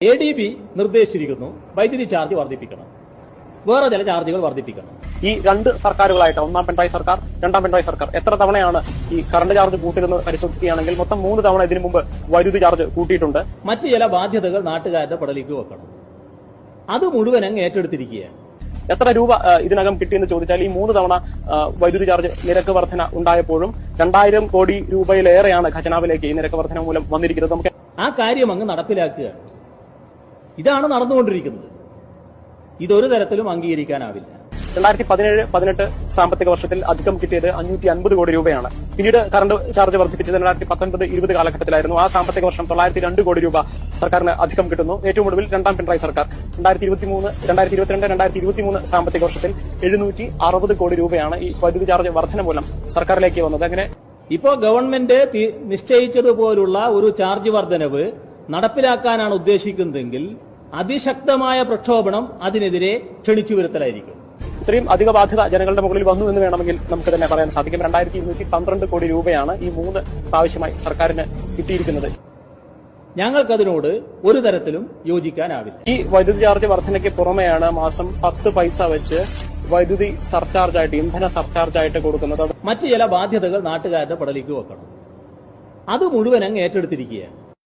ADB നിർദ്ദേശിച്ചിരിക്കുന്നു വൈദ്യുതി charge വർദ്ധിപ്പിക്കണം, വേറെ ചില ചാർജുകൾ വർദ്ധിപ്പിക്കണം. ഈ രണ്ട് സർക്കാരുകളായിട്ട് ഒന്നാം പിണറായി സർക്കാർ, രണ്ടാം പിണറായി സർക്കാർ എത്ര തവണയാണ് ഈ കറണ്ട് ചാർജ് കൂട്ടിയതെന്ന് പരിശോധിക്കുകയാണെങ്കിൽ മൊത്തം 3 തവണ ഇതിനു മുമ്പ് വൈദ്യുതി ചാർജ് കൂട്ടിയിട്ടുണ്ട്. മറ്റ് ചില ബാധ്യതകൾ നാട്ടുകാരുടെ പടലേക്ക് വെക്കണം. അത് മുഴുവൻ അങ്ങ് ഏറ്റെടുത്തിരിക്കുകയാണ്. എത്ര രൂപ ഇതിനകം കിട്ടിയെന്ന് ചോദിച്ചാൽ ഈ 3 തവണ വൈദ്യുതി ചാർജ് നിരക്ക് വർധന ഉണ്ടായപ്പോഴും 2000 കോടി രൂപയിലേറെയാണ് ഖജനാവിലേക്ക് ഈ നിരക്ക് വർധന മൂലം വന്നിരിക്കുന്നത്. നമുക്ക് ആ കാര്യം അങ്ങ് നടപ്പിലാക്കുക. ഇതാണ് നടന്നുകൊണ്ടിരിക്കുന്നത്. ഇതൊരു തരത്തിലും അംഗീകരിക്കാനാവില്ല. 2017-18 സാമ്പത്തിക വർഷത്തിൽ അധികം കിട്ടിയത് 550 കോടി രൂപയാണ്. പിന്നീട് കറണ്ട് ചാർജ് വർദ്ധിപ്പിച്ചത് 2019-20 കാലഘട്ടത്തിലായിരുന്നു. ആ സാമ്പത്തിക വർഷം 902 കോടി രൂപ സർക്കാരിന് അധികം കിട്ടുന്നു. ഏറ്റവും ഒടുവിൽ രണ്ടാം പിണറായി സർക്കാർ 2022-2023 സാമ്പത്തിക വർഷത്തിൽ 760 കോടി രൂപയാണ് ഈ വൈദ്യുതി ചാർജ് വർധന മൂലം സർക്കാരിലേക്ക് വന്നത്. അങ്ങനെ ഇപ്പോ ഗവൺമെന്റ് നിശ്ചയിച്ചതുപോലുള്ള ഒരു ചാർജ് വർധനവ് നടപ്പിലാക്കാനാണ് ഉദ്ദേശിക്കുന്നതെങ്കിൽ അതിശക്തമായ പ്രക്ഷോഭണം അതിനെതിരെ ക്ഷണിച്ചു വരുത്തലായിരിക്കും. ഇത്രയും അധിക ബാധ്യത ജനങ്ങളുടെ മുകളിൽ വന്നു എന്ന് വേണമെങ്കിൽ നമുക്ക് തന്നെ പറയാൻ സാധിക്കും. 2212 കോടി രൂപയാണ് ഈ 3 പ്രാവശ്യമായി സർക്കാരിന് കിട്ടിയിരിക്കുന്നത്. ഞങ്ങൾക്കതിനോട് ഒരു തരത്തിലും യോജിക്കാനാവില്ല. ഈ വൈദ്യുതി ചാർജ് വർധനയ്ക്ക് പുറമെയാണ് മാസം 10 പൈസ വെച്ച് വൈദ്യുതി സർചാർജായിട്ട്, ഇന്ധന സർചാർജായിട്ട് കൊടുക്കുന്നത്. മറ്റ് ചില ബാധ്യതകൾ നാട്ടുകാരുടെ പടലേക്ക് വെക്കണം. അത് മുഴുവൻ അങ്ങ് ഏറ്റെടുത്തിരിക്കുകയാണ്.